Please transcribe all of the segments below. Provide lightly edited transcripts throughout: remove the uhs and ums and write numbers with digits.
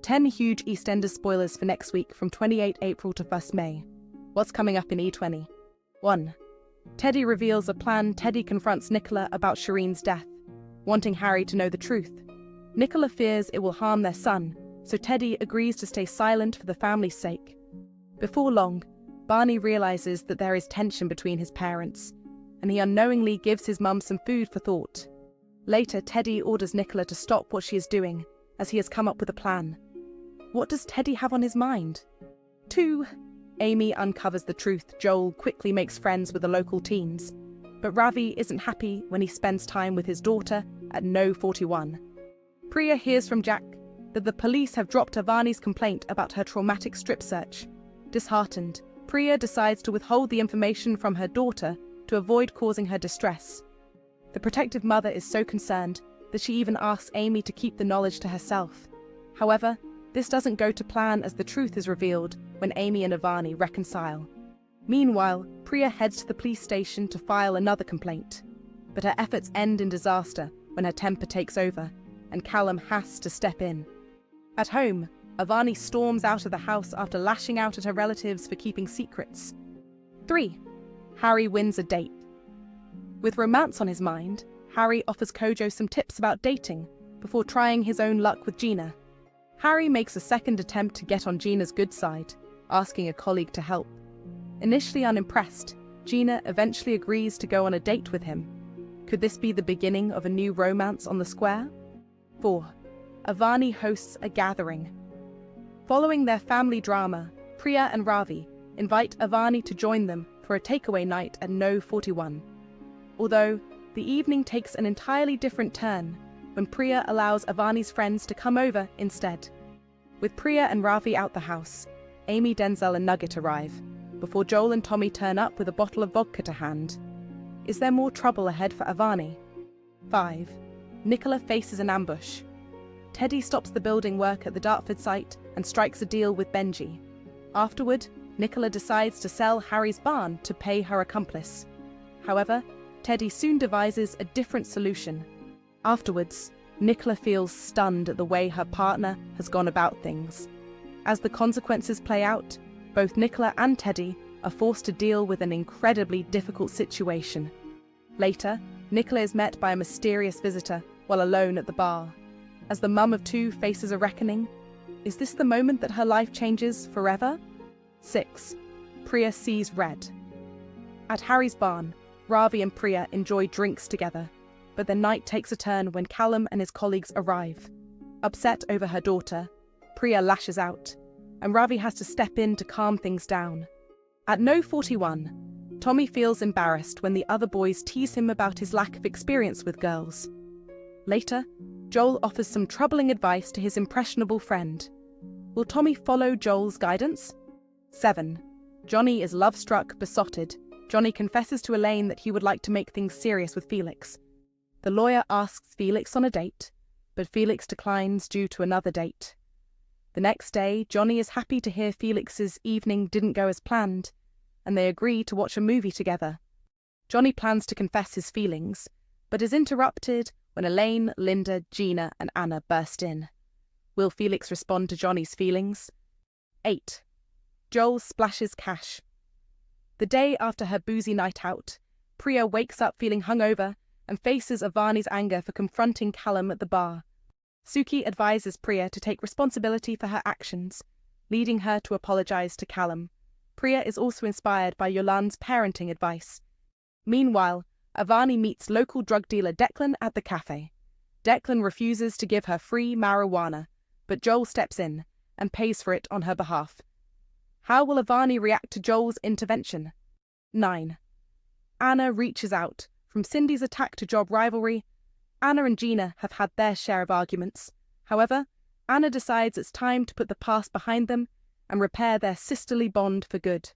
10 huge EastEnders spoilers for next week from 28 April to 1st May. What's coming up in E20? 1. Teddy reveals a plan. Teddy confronts Nicola about Shireen's death, wanting Harry to know the truth. Nicola fears it will harm their son, so Teddy agrees to stay silent for the family's sake. Before long, Barney realizes that there is tension between his parents, and he unknowingly gives his mum some food for thought. Later, Teddy orders Nicola to stop what she is doing, as he has come up with a plan. What does Teddy have on his mind? 2. Amy uncovers the truth. Joel quickly makes friends with the local teens, but Ravi isn't happy when he spends time with his daughter at No 41. Priya hears from Jack that the police have dropped Avani's complaint about her traumatic strip search. Disheartened, Priya decides to withhold the information from her daughter to avoid causing her distress. The protective mother is so concerned that she even asks Amy to keep the knowledge to herself. However, this doesn't go to plan as the truth is revealed when Amy and Avani reconcile. Meanwhile, Priya heads to the police station to file another complaint, but her efforts end in disaster when her temper takes over, and Callum has to step in. At home, Avani storms out of the house after lashing out at her relatives for keeping secrets. 3. Harry wins a date. With romance on his mind, Harry offers Kojo some tips about dating before trying his own luck with Gina. Harry makes a second attempt to get on Gina's good side, asking a colleague to help. Initially unimpressed, Gina eventually agrees to go on a date with him. Could this be the beginning of a new romance on the square? 4. Avani hosts a gathering. Following their family drama, Priya and Ravi invite Avani to join them for a takeaway night at No 41. Although, the evening takes an entirely different turn when Priya allows Avani's friends to come over instead. With Priya and Ravi out the house, Amy, Denzel and Nugget arrive, before Joel and Tommy turn up with a bottle of vodka to hand. Is there more trouble ahead for Avani? 5. Nicola faces an ambush. Teddy stops the building work at the Dartford site and strikes a deal with Benji. Afterward, Nicola decides to sell Harry's barn to pay her accomplice. However, Teddy soon devises a different solution. Afterwards, Nicola feels stunned at the way her partner has gone about things. As the consequences play out, both Nicola and Teddy are forced to deal with an incredibly difficult situation. Later, Nicola is met by a mysterious visitor while alone at the bar. As the mum of two faces a reckoning, is this the moment that her life changes forever? 6. Priya sees red. At Harry's barn, Ravi and Priya enjoy drinks together, but the night takes a turn when Callum and his colleagues arrive. Upset over her daughter, Priya lashes out, and Ravi has to step in to calm things down. At No 41, Tommy feels embarrassed when the other boys tease him about his lack of experience with girls. Later, Joel offers some troubling advice to his impressionable friend. Will Tommy follow Joel's guidance? 7. Johnny is love-struck, besotted. Johnny confesses to Elaine that he would like to make things serious with Felix. The lawyer asks Felix on a date, but Felix declines due to another date. The next day, Johnny is happy to hear Felix's evening didn't go as planned, and they agree to watch a movie together. Johnny plans to confess his feelings, but is interrupted when Elaine, Linda, Gina, and Anna burst in. Will Felix respond to Johnny's feelings? 8. Joel splashes cash. The day after her boozy night out, Priya wakes up feeling hungover and faces Avani's anger for confronting Callum at the bar. Suki advises Priya to take responsibility for her actions, leading her to apologize to Callum. Priya is also inspired by Yolande's parenting advice. Meanwhile, Avani meets local drug dealer Declan at the cafe. Declan refuses to give her free marijuana, but Joel steps in and pays for it on her behalf. How will Avani react to Joel's intervention? 9. Anna reaches out. From Cindy's attack to job rivalry, Anna and Gina have had their share of arguments. However, Anna decides it's time to put the past behind them and repair their sisterly bond for good.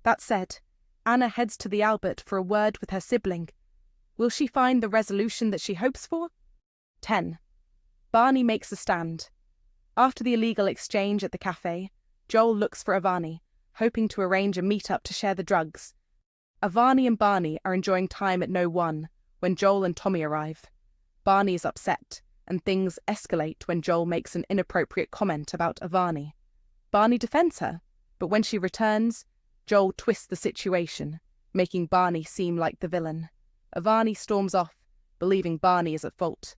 That said, Anna heads to the Albert for a word with her sibling. Will she find the resolution that she hopes for? 10. Barney makes a stand. After the illegal exchange at the cafe, Joel looks for Avani, hoping to arrange a meet-up to share the drugs. Avani and Barney are enjoying time at No 1 when Joel and Tommy arrive. Barney is upset, and things escalate when Joel makes an inappropriate comment about Avani. Barney defends her, but when she returns, Joel twists the situation, making Barney seem like the villain. Avani storms off, believing Barney is at fault.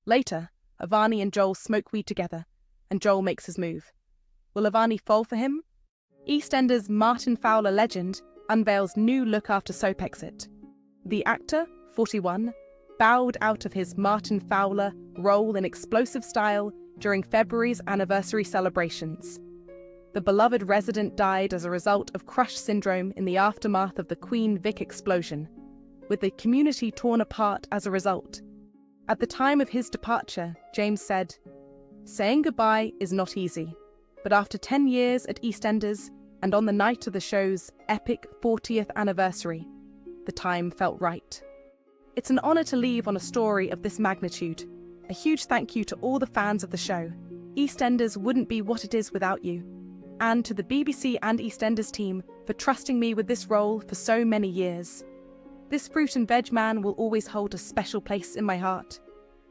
Later, Avani and Joel smoke weed together, and Joel makes his move. Will Avani fall for him? EastEnders Martin Fowler legend unveils new look after soap exit. The actor, 41, bowed out of his Martin Fowler role in explosive style during February's anniversary celebrations. The beloved resident died as a result of crush syndrome in the aftermath of the Queen Vic explosion, with the community torn apart as a result. At the time of his departure, James said, "Saying goodbye is not easy, but after 10 years at EastEnders and on the night of the show's epic 40th anniversary, the time felt right." It's an honour to leave on a story of this magnitude. A huge thank you to all the fans of the show. EastEnders wouldn't be what it is without you. And to the BBC and EastEnders team for trusting me with this role for so many years. This fruit and veg man will always hold a special place in my heart.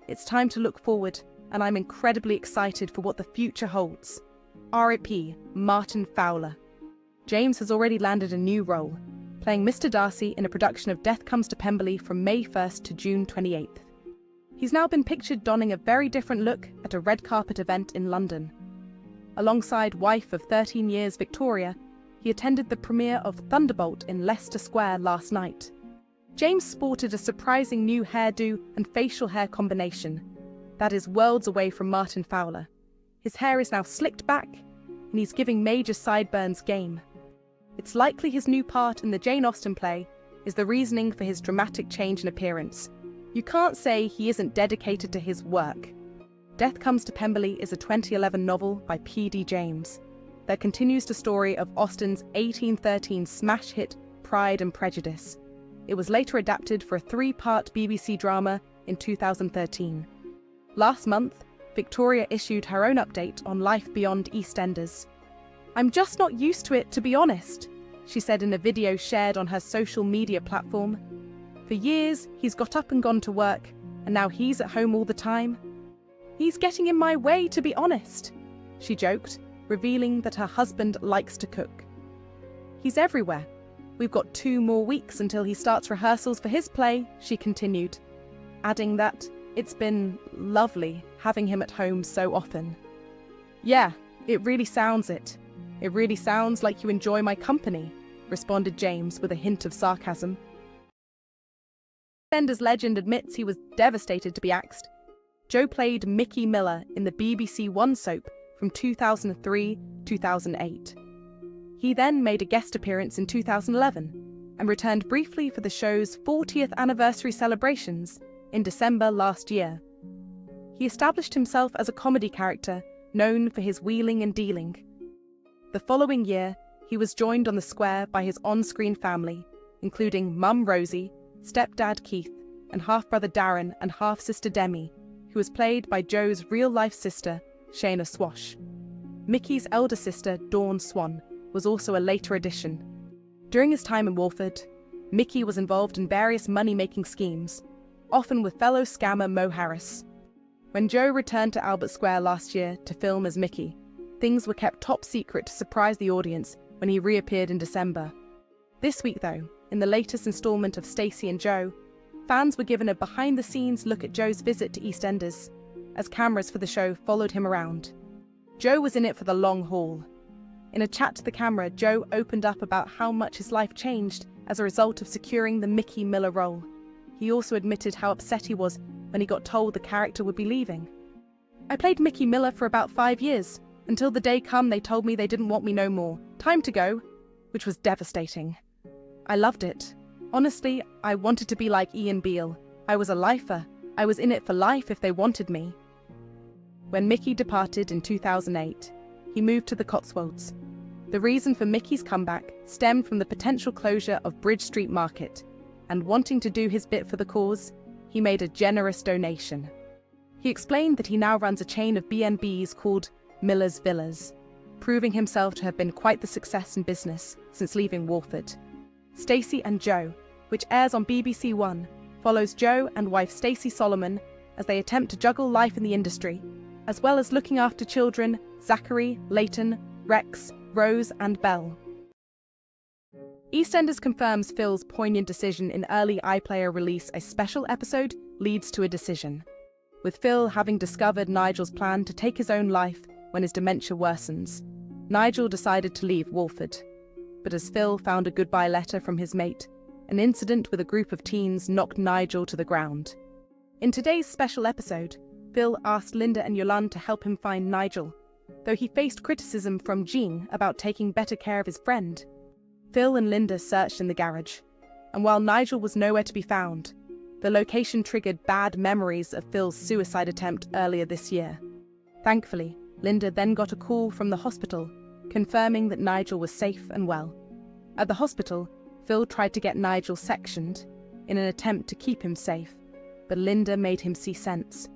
It's time to look forward, and I'm incredibly excited for what the future holds. R.I.P. Martin Fowler. James has already landed a new role, playing Mr. Darcy in a production of Death Comes to Pemberley from May 1st to June 28th. He's now been pictured donning a very different look at a red carpet event in London. Alongside wife of 13 years Victoria, he attended the premiere of Thunderbolt in Leicester Square last night. James sported a surprising new hairdo and facial hair combination that is worlds away from Martin Fowler. His hair is now slicked back, and he's giving major sideburns game. It's likely his new part in the Jane Austen play is the reasoning for his dramatic change in appearance. You can't say he isn't dedicated to his work. Death Comes to Pemberley is a 2011 novel by P.D. James that continues the story of Austen's 1813 smash hit Pride and Prejudice. It was later adapted for a 3-part BBC drama in 2013. Last month, Victoria issued her own update on life beyond EastEnders. "I'm just not used to it, to be honest," she said in a video shared on her social media platform. "For years, he's got up and gone to work, and now he's at home all the time. He's getting in my way, to be honest," she joked, revealing that her husband likes to cook. "He's everywhere. We've got 2 more weeks until he starts rehearsals for his play," she continued, adding that it's been lovely having him at home so often. "Yeah, it really sounds it. It really sounds like you enjoy my company," responded James with a hint of sarcasm. EastEnders legend admits he was devastated to be axed. Joe played Mickey Miller in the BBC One soap from 2003-2008. He then made a guest appearance in 2011 and returned briefly for the show's 40th anniversary celebrations in December last year. He established himself as a comedy character known for his wheeling and dealing. The following year, he was joined on the square by his on-screen family, including Mum Rosie, stepdad Keith, and half-brother Darren and half-sister Demi, who was played by Joe's real-life sister, Shayna Swash. Mickey's elder sister, Dawn Swan, was also a later addition. During his time in Walford, Mickey was involved in various money-making schemes, often with fellow scammer Mo Harris. When Joe returned to Albert Square last year to film as Mickey, things were kept top secret to surprise the audience when he reappeared in December. This week, though, in the latest installment of Stacey and Joe, fans were given a behind-the-scenes look at Joe's visit to EastEnders, as cameras for the show followed him around. Joe was in it for the long haul. In a chat to the camera, Joe opened up about how much his life changed as a result of securing the Mickey Miller role. He also admitted how upset he was when he got told the character would be leaving. "I played Mickey Miller for about 5 years, until the day come they told me they didn't want me no more. Time to go," which was devastating. "I loved it. Honestly, I wanted to be like Ian Beale. I was a lifer. I was in it for life if they wanted me." When Mickey departed in 2008, he moved to the Cotswolds. The reason for Mickey's comeback stemmed from the potential closure of Bridge Street Market, and wanting to do his bit for the cause, he made a generous donation. He explained that he now runs a chain of B&Bs called Miller's Villas, proving himself to have been quite the success in business since leaving Walford. Stacey and Joe, which airs on BBC One, follows Joe and wife Stacey Solomon as they attempt to juggle life in the industry, as well as looking after children Zachary, Leighton, Rex, Rose, and Belle. EastEnders confirms Phil's poignant decision in early iPlayer release. A special episode leads to a decision, with Phil having discovered Nigel's plan to take his own life when his dementia worsens. Nigel decided to leave Wolford, but as Phil found a goodbye letter from his mate, an incident with a group of teens knocked Nigel to the ground. In today's special episode, Phil asked Linda and Yolande to help him find Nigel, though he faced criticism from Jean about taking better care of his friend. Phil and Linda searched in the garage, and while Nigel was nowhere to be found, the location triggered bad memories of Phil's suicide attempt earlier this year. Thankfully, Linda then got a call from the hospital, confirming that Nigel was safe and well. At the hospital, Phil tried to get Nigel sectioned in an attempt to keep him safe, but Linda made him see sense.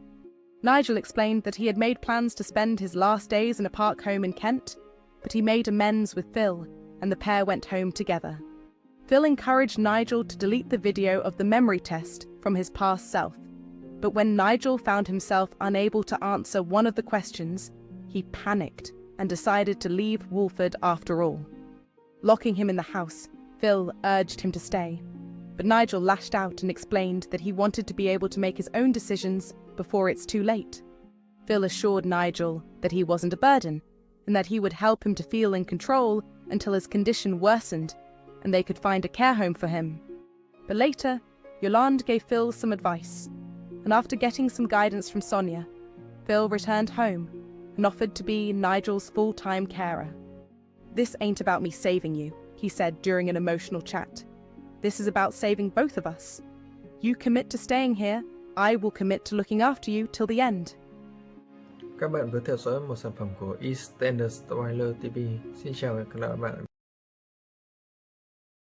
Nigel explained that he had made plans to spend his last days in a park home in Kent, but he made amends with Phil, and the pair went home together. Phil encouraged Nigel to delete the video of the memory test from his past self, but when Nigel found himself unable to answer one of the questions, he panicked and decided to leave Wolford after all. Locking him in the house, Phil urged him to stay, but Nigel lashed out and explained that he wanted to be able to make his own decisions before it's too late. Phil assured Nigel that he wasn't a burden, and that he would help him to feel in control until his condition worsened and they could find a care home for him. But later, Yolande gave Phil some advice, and after getting some guidance from Sonia, Phil returned home and offered to be Nigel's full-time carer. "This ain't about me saving you," he said during an emotional chat. "This is about saving both of us. You commit to staying here, I will commit to looking after you till the end." Các bạn vừa theo dõi một sản phẩm của EastEnders Spoiler TV. Xin chào và hẹn gặp lại các bạn.